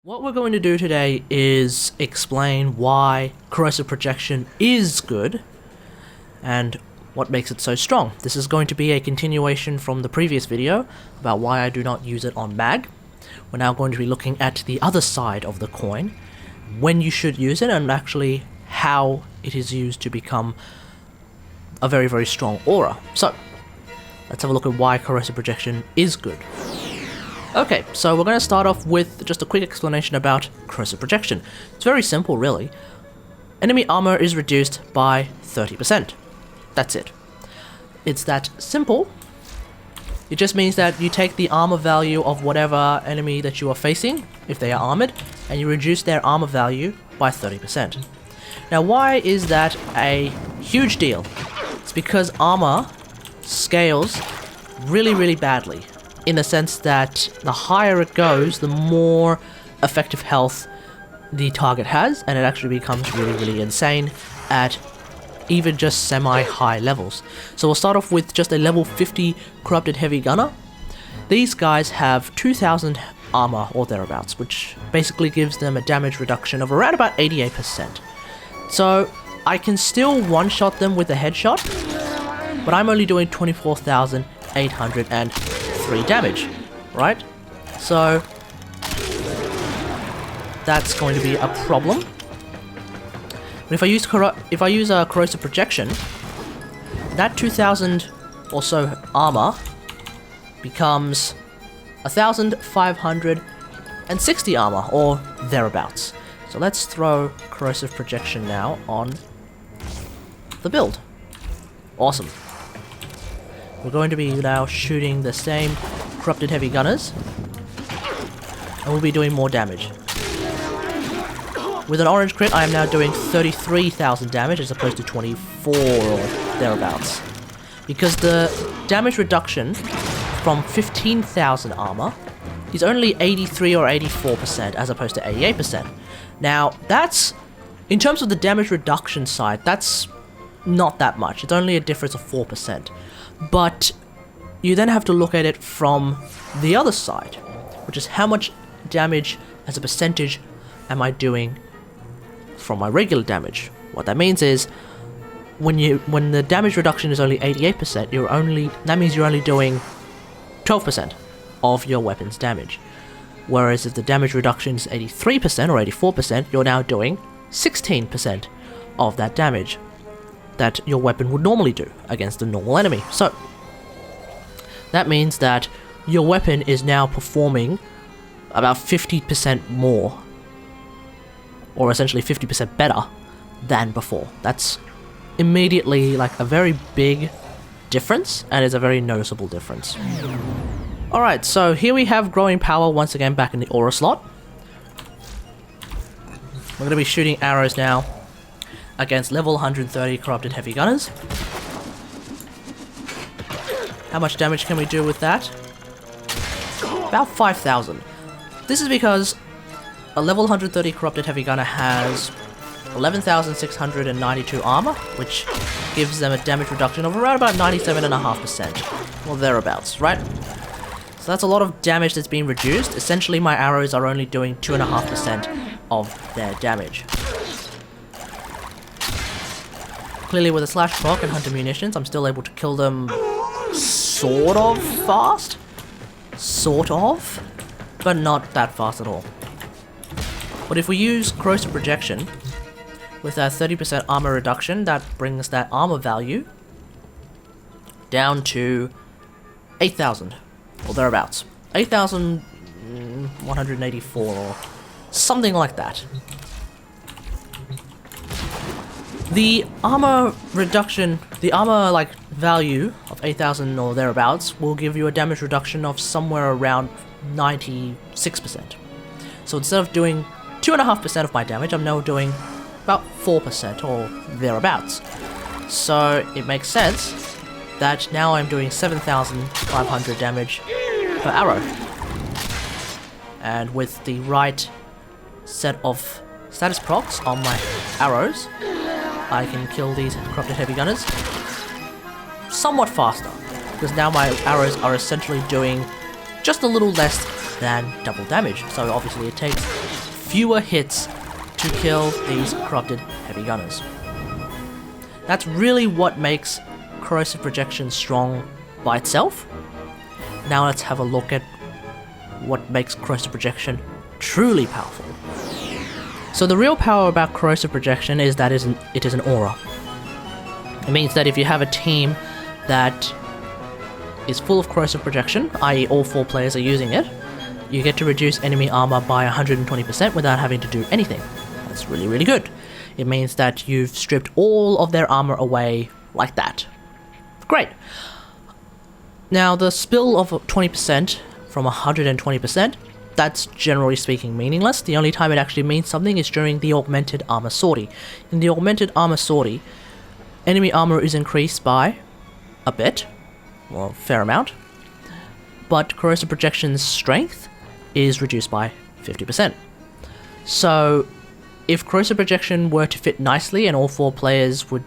What we're going to do today is explain why Corrosive Projection is good and what makes it so strong. This is going to be a continuation from the previous video about why I do not use it on mag. We're now going to be looking at the other side of the coin, when you should use it and actually how it is used to become a very, very strong aura. So, let's have a look at why Corrosive Projection is good. Okay, so we're going to start off with just a quick explanation about Corrosive Projection. It's very simple, really. Enemy armor is reduced by 30%. That's it. It's that simple. It just means that you take the armor value of whatever enemy that you are facing, if they are armored, and you reduce their armor value by 30%. Now, why is that a huge deal? It's because armor scales really, really badly, in the sense that the higher it goes, the more effective health the target has, and it actually becomes really, really insane at even just semi-high levels. So we'll start off with just a level 50 Corrupted Heavy Gunner. These guys have 2000 armor or thereabouts, which basically gives them a damage reduction of around about 88%. So I can still one-shot them with a headshot, but I'm only doing 24,803 damage, right? So that's going to be a problem. But if I use a Corrosive Projection, that 2000 or so armor becomes 1,560 armor or thereabouts. So let's throw Corrosive Projection now on the build. Awesome. We're going to be now shooting the same Corrupted Heavy Gunners, and we'll be doing more damage. With an orange crit, I am now doing 33,000 damage as opposed to 24 or thereabouts. Because the damage reduction from 15,000 armor is only 83 or 84% as opposed to 88%. Now, that's, in terms of the damage reduction side, that's not that much. It's only a difference of 4%. But you then have to look at it from the other side, which is how much damage as a percentage am I doing from my regular damage. What that means is when the damage reduction is only 88%, that means you're only doing 12% of your weapon's damage. Whereas if the damage reduction is 83% or 84%, you're now doing 16% of that damage that your weapon would normally do against a normal enemy. So that means that your weapon is now performing about 50% more, or essentially 50% better than before. That's immediately like a very big difference, and it's a very noticeable difference. Alright, so here we have Growing Power once again back in the aura slot. We're going to be shooting arrows now against level 130 Corrupted Heavy Gunners. How much damage can we do with that? About 5,000. This is because a level 130 Corrupted Heavy Gunner has 11,692 armor, which gives them a damage reduction of around about 97.5%, or thereabouts, right? So that's a lot of damage that's being reduced. Essentially, my arrows are only doing 2.5% of their damage. Clearly, with a slash proc and hunter munitions, I'm still able to kill them sort of fast. Sort of. But not that fast at all. But if we use Corrosive Projection, with that 30% armor reduction, that brings that armor value down to 8,000, or thereabouts. 8,184, or something like that. The armor reduction, the armor value of 8,000 or thereabouts will give you a damage reduction of somewhere around 96%. So instead of doing 2.5% of my damage, I'm now doing about 4% or thereabouts. So it makes sense that now I'm doing 7,500 damage per arrow. And with the right set of status procs on my arrows, I can kill these Corrupted Heavy Gunners somewhat faster, because now my arrows are essentially doing just a little less than double damage. So obviously it takes fewer hits to kill these corrupted heavy gunners. That's really what makes Corrosive Projection strong by itself. Now let's have a look at what makes Corrosive Projection truly powerful. So the real power about Corrosive Projection is that it is an aura. It means that if you have a team that is full of Corrosive Projection, i.e. all 4 players are using it, you get to reduce enemy armor by 120% without having to do anything. That's really, really good. It means that you've stripped all of their armor away like that. Great. Now the spill of 20% from 120%, that's generally speaking meaningless. The only time it actually means something is during the augmented armor sortie. In the augmented armor sortie, enemy armor is increased by a bit, well, a fair amount, but Corrosive Projection's strength is reduced by 50%. So if Corrosive Projection were to fit nicely and all 4 players would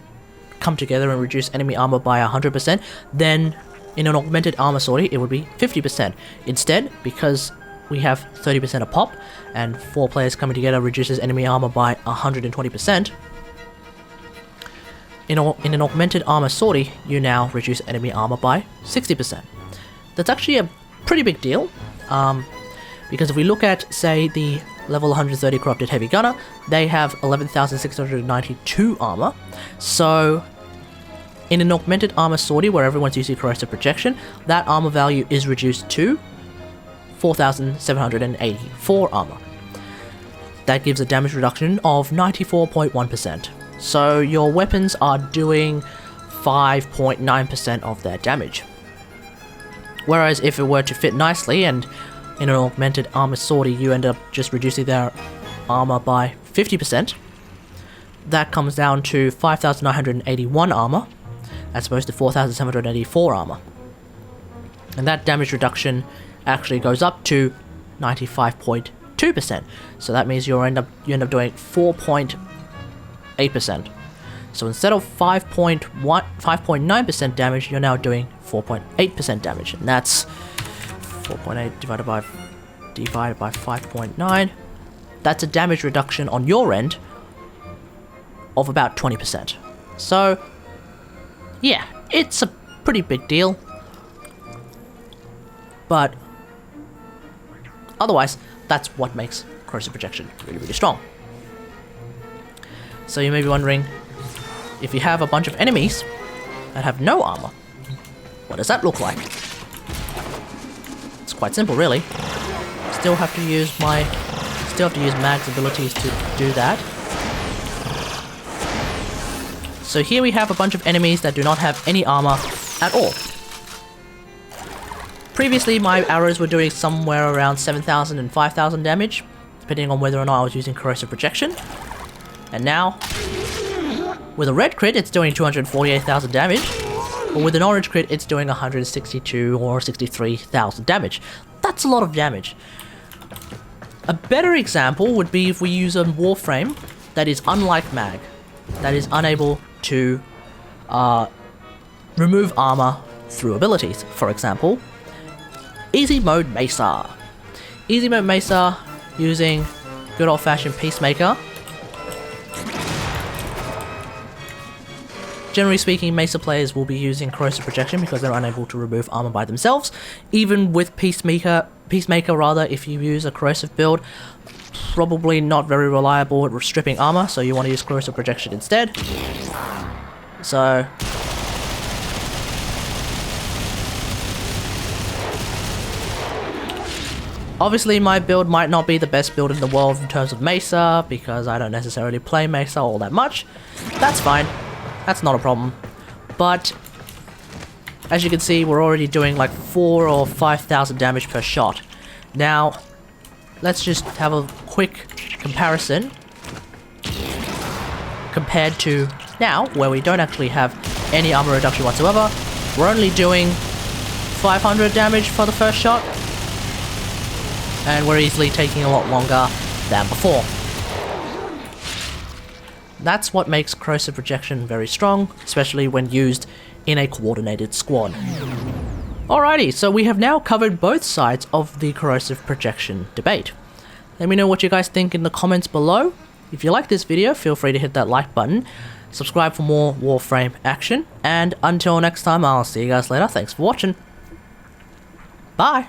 come together and reduce enemy armor by 100%, then in an augmented armor sortie it would be 50%. Instead, because we have 30% a pop and 4 players coming together reduces enemy armor by 120%, in an augmented armor sortie you now reduce enemy armor by 60%. That's actually a pretty big deal, because if we look at, say, the level 130 corrupted heavy gunner, they have 11,692 armor. So in an augmented armor sortie where everyone's using Corrosive Projection, that armor value is reduced to 4,784 armor. That gives a damage reduction of 94.1%. So your weapons are doing 5.9% of their damage. Whereas if it were to fit nicely and in an augmented armor sortie you end up just reducing their armor by 50%, that comes down to 5,981 armor as opposed to 4,784 armor. And that damage reduction actually goes up to 95.2%. So that means you end up doing 4.8%. So instead of 5.9% damage, you're now doing 4.8% damage, and that's 4.8 divided by 5.9. That's a damage reduction on your end of about 20%. So yeah, it's a pretty big deal, but otherwise, that's what makes Corrosive Projection really, really strong. So you may be wondering, if you have a bunch of enemies that have no armor, what does that look like? It's quite simple, really. Still have to use Mag's abilities to do that. So here we have a bunch of enemies that do not have any armor at all. Previously, my arrows were doing somewhere around 7,000 and 5,000 damage, depending on whether or not I was using Corrosive Projection. And now, with a red crit, it's doing 248,000 damage, but with an orange crit, it's doing 162 or 63,000 damage. That's a lot of damage. A better example would be if we use a WarFrame that is unlike Mag, that is unable to remove armor through abilities. For example, Easy Mode Mesa. Easy Mode Mesa, using good old-fashioned Peacemaker. Generally speaking, Mesa players will be using Corrosive Projection because they're unable to remove armor by themselves. Even with Peacemaker, if you use a Corrosive build, probably not very reliable at stripping armor, so you want to use Corrosive Projection instead. So obviously my build might not be the best build in the world in terms of Mesa, because I don't necessarily play Mesa all that much. That's fine. That's not a problem. But as you can see, we're already doing like 4,000 or 5,000 damage per shot. Now, let's just have a quick comparison compared to now, where we don't actually have any armor reduction whatsoever. We're only doing 500 damage for the first shot, and we're easily taking a lot longer than before. That's what makes Corrosive Projection very strong, especially when used in a coordinated squad. Alrighty, so we have now covered both sides of the Corrosive Projection debate. Let me know what you guys think in the comments below. If you like this video, feel free to hit that like button. Subscribe for more Warframe action. And until next time, I'll see you guys later. Thanks for watching. Bye!